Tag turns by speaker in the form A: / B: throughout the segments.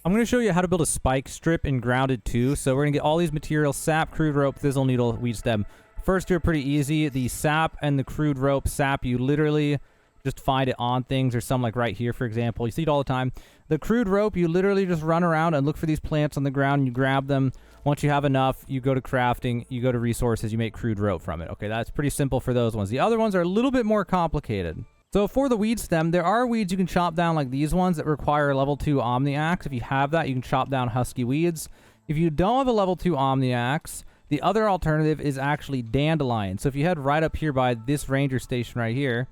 A: I'm going to show you how to build a spike strip in Grounded 2. So we're going to get all these materials: sap, crude rope, thistle needle, weed stem. First two are pretty easy. The sap and the crude rope. Sap, you literally just find it on things, or some like right here, for example. You see it all the time. The crude rope, you literally just run around and look for these plants on the ground, and you grab them. Once you have enough, you go to crafting, you go to resources, you make crude rope from it. Okay, that's pretty simple for those ones. The other ones are a little bit more complicated. So for the weed stem, there are weeds you can chop down like these ones that require a level 2 Omni Axe. If you have that, you can chop down husky weeds. If you don't have a level 2 Omni Axe, the other alternative is actually dandelion. So if you head right up here by this ranger station right here,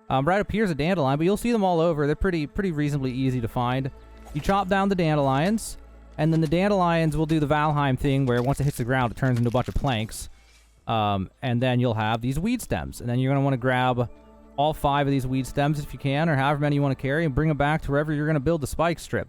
A: right up here is a dandelion, but you'll see them all over. They're pretty reasonably easy to find. You chop down the dandelions, and then the dandelions will do the Valheim thing where once it hits the ground, it turns into a bunch of planks. And then you'll have these weed stems. And then you're going to want to grab all 5 of these weed stems if you can, or however many you want to carry, and bring them back to wherever you're going to build the spike strip.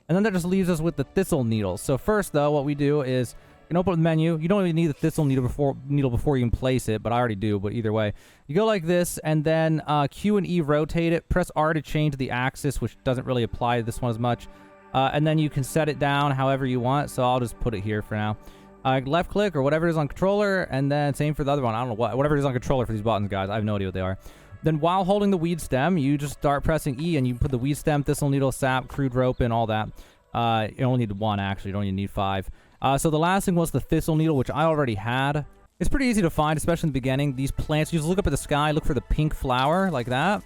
A: And then that just leaves us with the thistle needles. So first, though, what we do is, you can open the menu. You don't even need the thistle needle before you can place it, but I already do. But either way, you go like this, and then Q and E rotate it. Press R to change the axis, which doesn't really apply to this one as much. And then you can set it down however you want. So I'll just put it here for now. Left click or whatever it is on controller, and then same for the other one. I don't know whatever it is on controller for these buttons, guys. I have no idea what they are. Then while holding the weed stem, you just start pressing E, and you put the weed stem, thistle needle, sap, crude rope, and all that. You only need 1, actually. You don't even need 5. So the last thing was the thistle needle, which I already had. It's pretty easy to find, especially in the beginning. These plants, you just look up at the sky, look for the pink flower, like that.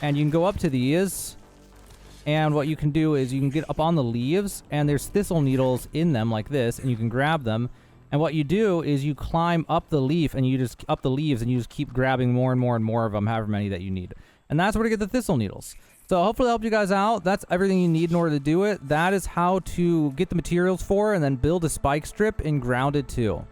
A: And you can go up to these. And what you can do is you can get up on the leaves, and there's thistle needles in them like this, and you can grab them. And what you do is you climb up the leaf, and you just up the leaves, and you just keep grabbing more and more and more of them, however many that you need. And that's where to get the thistle needles. So hopefully that helped you guys out. That's everything you need in order to do it. That is how to get the materials for and then build a spike strip in Grounded 2.